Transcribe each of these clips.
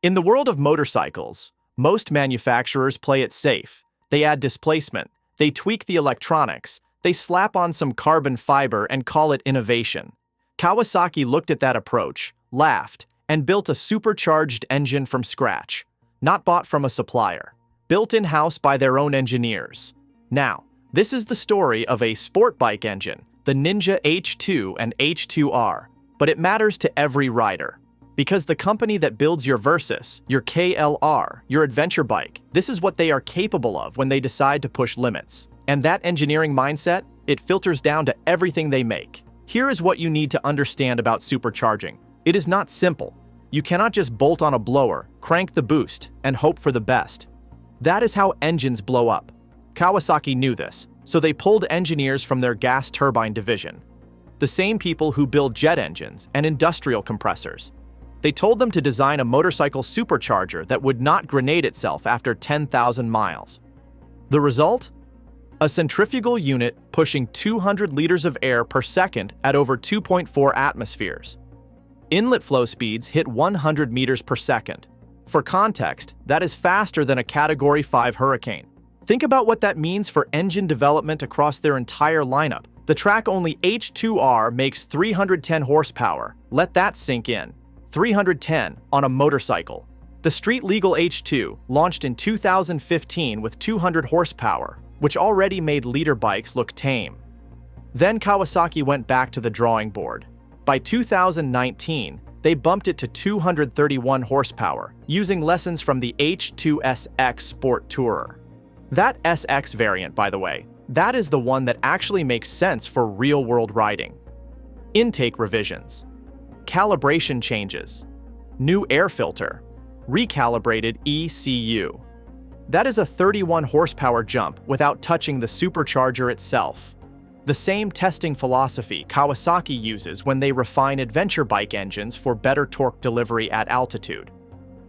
In the world of motorcycles, most manufacturers play it safe. They add displacement, they tweak the electronics, they slap on some carbon fiber and call it innovation. Kawasaki looked at that approach, laughed, and built a supercharged engine from scratch. Not bought from a supplier. Built in-house by their own engineers. Now, this is the story of a sport bike engine, the Ninja H2 and H2R, but it matters to every rider. Because the company that builds your Versys, your KLR, your adventure bike, this is what they are capable of when they decide to push limits. And that engineering mindset, it filters down to everything they make. Here is what you need to understand about supercharging. It is not simple. You cannot just bolt on a blower, crank the boost, and hope for the best. That is how engines blow up. Kawasaki knew this, so they pulled engineers from their gas turbine division. The same people who build jet engines and industrial compressors. They told them to design a motorcycle supercharger that would not grenade itself after 10,000 miles. The result? A centrifugal unit pushing 200 liters of air per second at over 2.4 atmospheres. Inlet flow speeds hit 100 meters per second. For context, that is faster than a Category 5 hurricane. Think about what that means for engine development across their entire lineup. The track-only H2R makes 310 horsepower. Let that sink in. 310 on a motorcycle. The street-legal H2 launched in 2015 with 200 horsepower, which already made leader bikes look tame. Then Kawasaki went back to the drawing board. By 2019, they bumped it to 231 horsepower, using lessons from the H2SX Sport Tourer. That SX variant, by the way, that is the one that actually makes sense for real-world riding. Intake revisions. Calibration changes, new air filter, recalibrated ECU. That is a 31 horsepower jump without touching the supercharger itself. The same testing philosophy Kawasaki uses when they refine adventure bike engines for better torque delivery at altitude.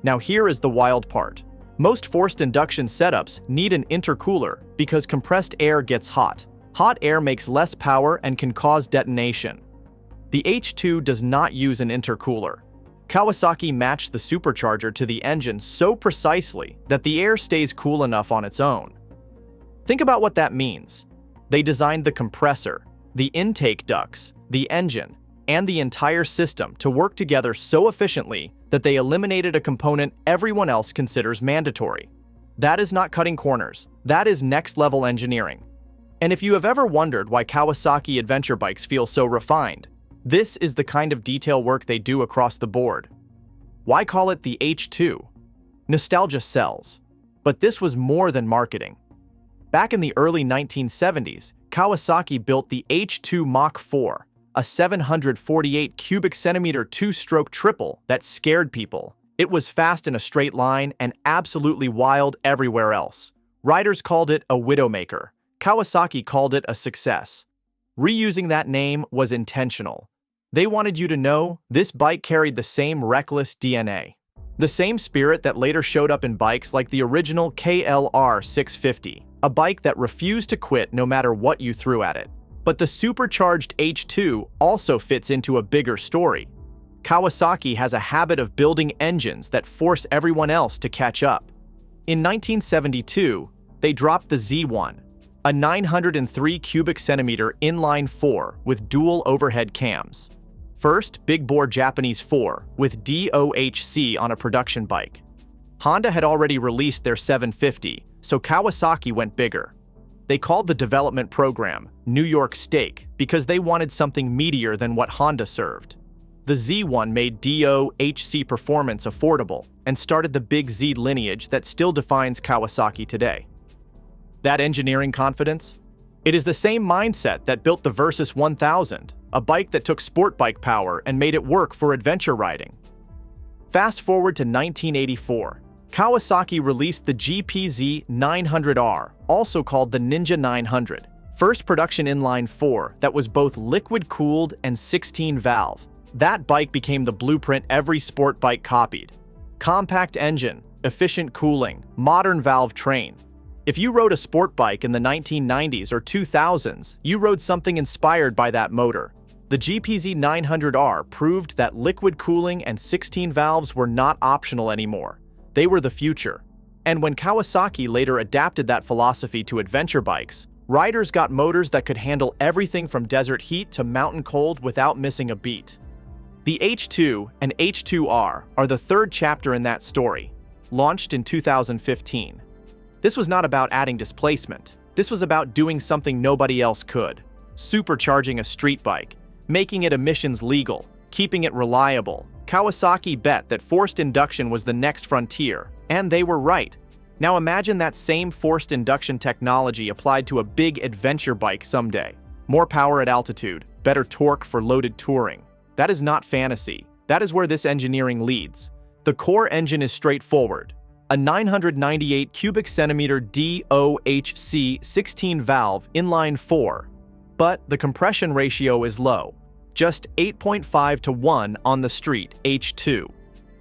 Now here is the wild part. Most forced induction setups need an intercooler because compressed air gets hot. Hot air makes less power and can cause detonation. The H2 does not use an intercooler. Kawasaki matched the supercharger to the engine so precisely that the air stays cool enough on its own. Think about what that means. They designed the compressor, the intake ducts, the engine, and the entire system to work together so efficiently that they eliminated a component everyone else considers mandatory. That is not cutting corners. That is next-level engineering. And if you have ever wondered why Kawasaki adventure bikes feel so refined, this is the kind of detail work they do across the board. Why call it the H2? Nostalgia sells. But this was more than marketing. Back in the early 1970s, Kawasaki built the H2 Mach 4, a 748 cubic centimeter two-stroke triple that scared people. It was fast in a straight line and absolutely wild everywhere else. Riders called it a widowmaker. Kawasaki called it a success. Reusing that name was intentional. They wanted you to know this bike carried the same reckless DNA. The same spirit that later showed up in bikes like the original KLR 650, a bike that refused to quit no matter what you threw at it. But the supercharged H2 also fits into a bigger story. Kawasaki has a habit of building engines that force everyone else to catch up. In 1972, they dropped the Z1, a 903 cubic centimeter inline-4 with dual overhead cams. First, big-bore Japanese 4 with DOHC on a production bike. Honda had already released their 750, so Kawasaki went bigger. They called the development program New York Steak because they wanted something meatier than what Honda served. The Z1 made DOHC performance affordable and started the Big Z lineage that still defines Kawasaki today. That engineering confidence? It is the same mindset that built the Versys 1000, a bike that took sport bike power and made it work for adventure riding. Fast forward to 1984. Kawasaki released the GPZ 900R, also called the Ninja 900, first production inline-4 that was both liquid-cooled and 16-valve. That bike became the blueprint every sport bike copied. Compact engine, efficient cooling, modern valve train. If you rode a sport bike in the 1990s or 2000s, you rode something inspired by that motor. The GPZ900R proved that liquid cooling and 16 valves were not optional anymore. They were the future. And when Kawasaki later adapted that philosophy to adventure bikes, riders got motors that could handle everything from desert heat to mountain cold without missing a beat. The H2 and H2R are the third chapter in that story, launched in 2015. This was not about adding displacement. This was about doing something nobody else could: supercharging a street bike, making it emissions legal, keeping it reliable. Kawasaki bet that forced induction was the next frontier, and they were right. Now imagine that same forced induction technology applied to a big adventure bike someday. More power at altitude, better torque for loaded touring. That is not fantasy. That is where this engineering leads. The core engine is straightforward: a 998 cubic centimeter DOHC 16 valve inline 4. But the compression ratio is low, just 8.5 to 1 on the street H2.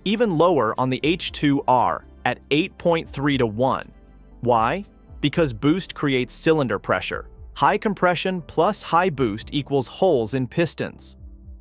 Even lower on the H2R at 8.3 to 1. Why? Because boost creates cylinder pressure. High compression plus high boost equals holes in pistons.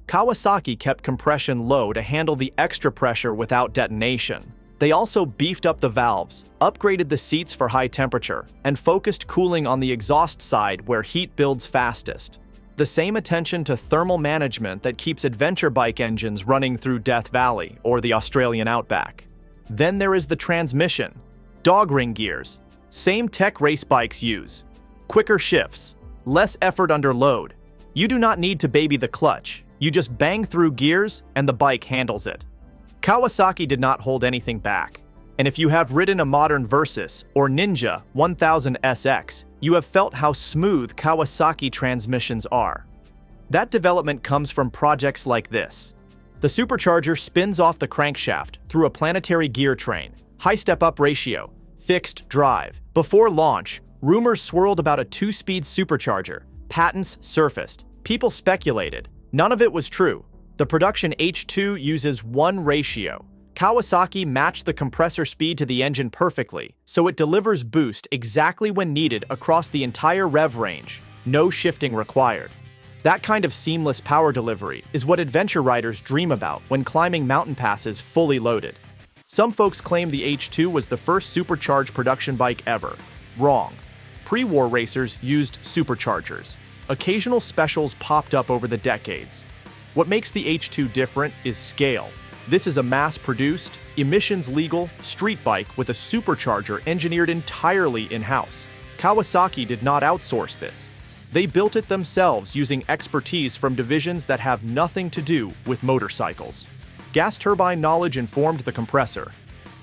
Kawasaki kept compression low to handle the extra pressure without detonation. They also beefed up the valves, upgraded the seats for high temperature, and focused cooling on the exhaust side where heat builds fastest. The same attention to thermal management that keeps adventure bike engines running through Death Valley or the Australian outback. Then there is the transmission. Dog ring gears. Same tech race bikes use. Quicker shifts. Less effort under load. You do not need to baby the clutch. You just bang through gears and the bike handles it. Kawasaki did not hold anything back. And if you have ridden a modern Versys or Ninja 1000 SX, you have felt how smooth Kawasaki transmissions are. That development comes from projects like this. The supercharger spins off the crankshaft through a planetary gear train, high step-up ratio, fixed drive. Before launch, rumors swirled about a 2-speed supercharger, patents surfaced, people speculated. None of it was true. The production H2 uses 1 ratio. Kawasaki matched the compressor speed to the engine perfectly, so it delivers boost exactly when needed across the entire rev range. No shifting required. That kind of seamless power delivery is what adventure riders dream about when climbing mountain passes fully loaded. Some folks claim the H2 was the first supercharged production bike ever. Wrong. Pre-war racers used superchargers. Occasional specials popped up over the decades. What makes the H2 different is scale. This is a mass-produced, emissions-legal street bike with a supercharger engineered entirely in-house. Kawasaki did not outsource this. They built it themselves using expertise from divisions that have nothing to do with motorcycles. Gas turbine knowledge informed the compressor.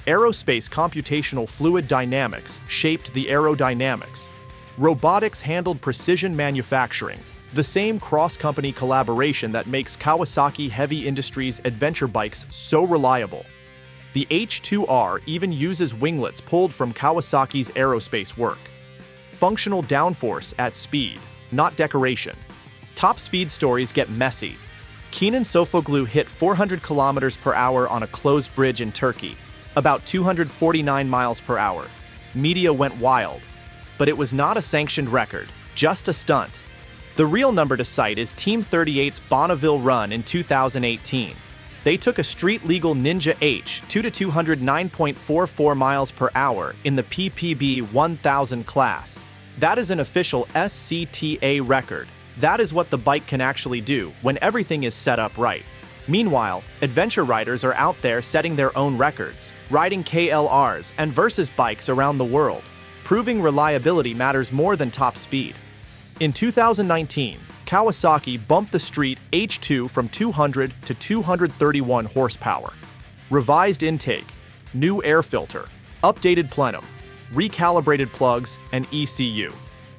Aerospace computational fluid dynamics shaped the aerodynamics. Robotics handled precision manufacturing, the same cross-company collaboration that makes Kawasaki Heavy Industries adventure bikes so reliable. The H2R even uses winglets pulled from Kawasaki's aerospace work. Functional downforce at speed, not decoration. Top speed stories get messy. Kenan Sofoglu hit 400 kilometers per hour on a closed bridge in Turkey, about 249 miles per hour. Media went wild. But it was not a sanctioned record, just a stunt. The real number to cite is Team 38's Bonneville run in 2018. They took a street-legal Ninja H2 to 209.44 miles per hour in the PPB 1000 class. That is an official SCTA record. That is what the bike can actually do when everything is set up right. Meanwhile, adventure riders are out there setting their own records, riding KLRs and Versys bikes around the world. Proving reliability matters more than top speed. In 2019, Kawasaki bumped the street H2 from 200 to 231 horsepower. Revised intake, new air filter, updated plenum, recalibrated plugs, and ECU.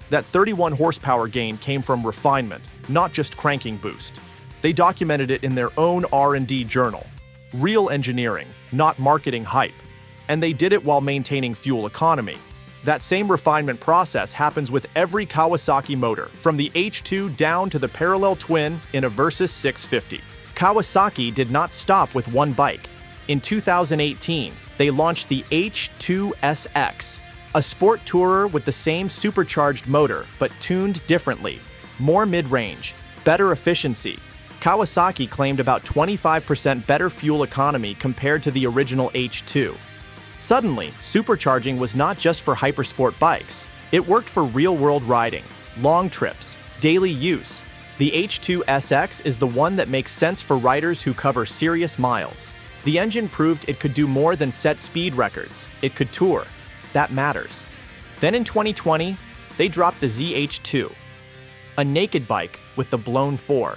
That 31 horsepower gain came from refinement, not just cranking boost. They documented it in their own R&D journal. Real engineering, not marketing hype. And they did it while maintaining fuel economy. That same refinement process happens with every Kawasaki motor, from the H2 down to the parallel twin in a Versys 650. Kawasaki did not stop with one bike. In 2018, they launched the H2SX, a sport tourer with the same supercharged motor but tuned differently. More mid-range, better efficiency, Kawasaki claimed about 25% better fuel economy compared to the original H2. Suddenly, supercharging was not just for hypersport bikes. It worked for real-world riding, long trips, daily use. The H2SX is the one that makes sense for riders who cover serious miles. The engine proved it could do more than set speed records. It could tour. That matters. Then in 2020, they dropped the ZH2, a naked bike with the blown 4.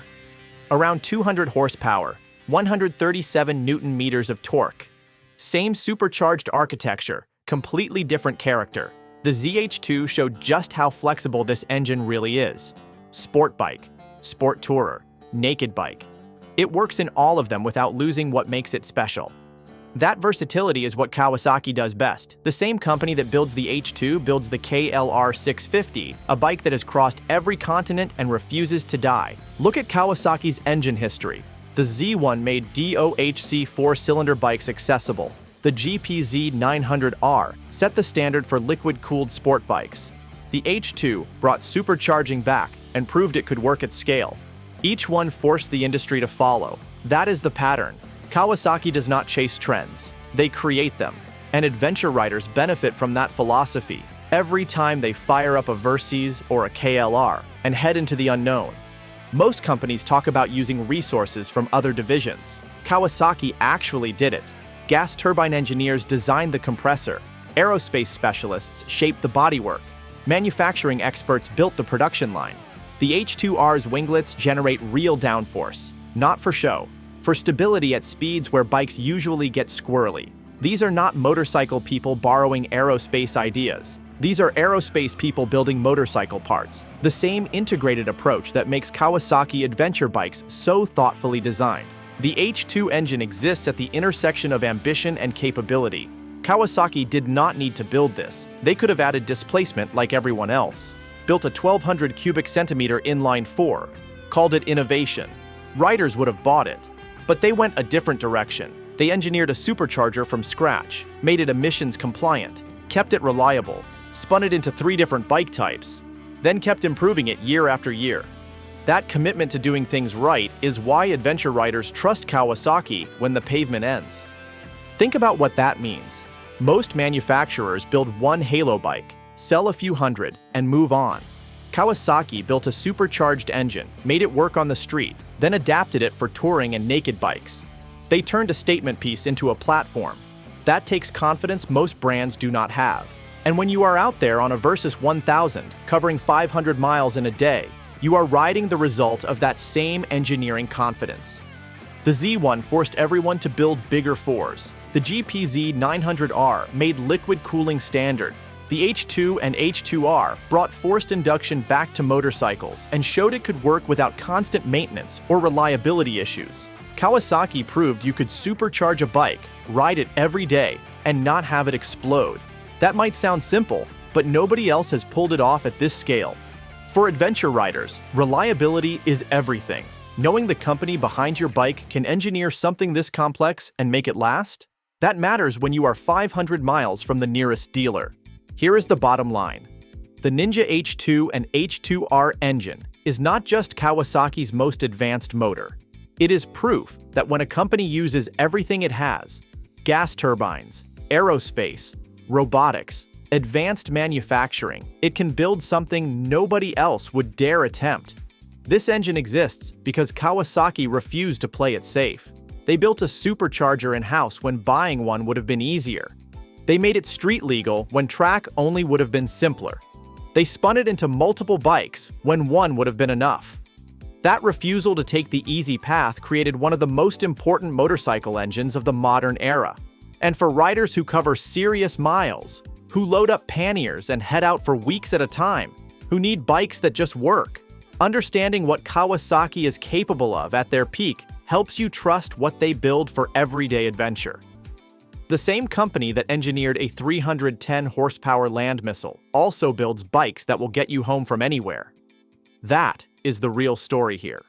Around 200 horsepower, 137 Newton-meters of torque. Same supercharged architecture, completely different character. The ZH2 showed just how flexible this engine really is. Sport bike, sport tourer, naked bike. It works in all of them without losing what makes it special. That versatility is what Kawasaki does best. The same company that builds the H2 builds the KLR 650, a bike that has crossed every continent and refuses to die. Look at Kawasaki's engine history. The Z1 made DOHC 4-cylinder bikes accessible. The GPZ 900R set the standard for liquid-cooled sport bikes. The H2 brought supercharging back and proved it could work at scale. Each one forced the industry to follow. That is the pattern. Kawasaki does not chase trends. They create them. And adventure riders benefit from that philosophy every time they fire up a Versys or a KLR and head into the unknown. Most companies talk about using resources from other divisions. Kawasaki actually did it. Gas turbine engineers designed the compressor. Aerospace specialists shaped the bodywork. Manufacturing experts built the production line. The H2R's winglets generate real downforce, not for show, for stability at speeds where bikes usually get squirrely. These are not motorcycle people borrowing aerospace ideas. These are aerospace people building motorcycle parts. The same integrated approach that makes Kawasaki adventure bikes so thoughtfully designed. The H2 engine exists at the intersection of ambition and capability. Kawasaki did not need to build this. They could have added displacement like everyone else. Built a 1,200 cubic centimeter inline 4, called it innovation. Riders would have bought it. But they went a different direction. They engineered a supercharger from scratch, made it emissions compliant, kept it reliable, spun it into 3 different bike types, then kept improving it year after year. That commitment to doing things right is why adventure riders trust Kawasaki when the pavement ends. Think about what that means. Most manufacturers build one halo bike, sell a few hundred, and move on. Kawasaki built a supercharged engine, made it work on the street, then adapted it for touring and naked bikes. They turned a statement piece into a platform. That takes confidence most brands do not have. And when you are out there on a Versys 1000, covering 500 miles in a day, you are riding the result of that same engineering confidence. The Z1 forced everyone to build bigger 4s. The GPZ 900R made liquid cooling standard. The H2 and H2R brought forced induction back to motorcycles and showed it could work without constant maintenance or reliability issues. Kawasaki proved you could supercharge a bike, ride it every day, and not have it explode. That might sound simple, but nobody else has pulled it off at this scale. For adventure riders, reliability is everything. Knowing the company behind your bike can engineer something this complex and make it last? That matters when you are 500 miles from the nearest dealer. Here is the bottom line. The Ninja H2 and H2R engine is not just Kawasaki's most advanced motor. It is proof that when a company uses everything it has, gas turbines, aerospace, robotics, advanced manufacturing, it can build something nobody else would dare attempt. This engine exists because Kawasaki refused to play it safe. They built a supercharger in-house when buying one would have been easier. They made it street legal when track only would have been simpler. They spun it into multiple bikes when one would have been enough. That refusal to take the easy path created one of the most important motorcycle engines of the modern era. And for riders who cover serious miles, who load up panniers and head out for weeks at a time, who need bikes that just work, understanding what Kawasaki is capable of at their peak helps you trust what they build for everyday adventure. The same company that engineered a 310 horsepower land missile also builds bikes that will get you home from anywhere. That is the real story here.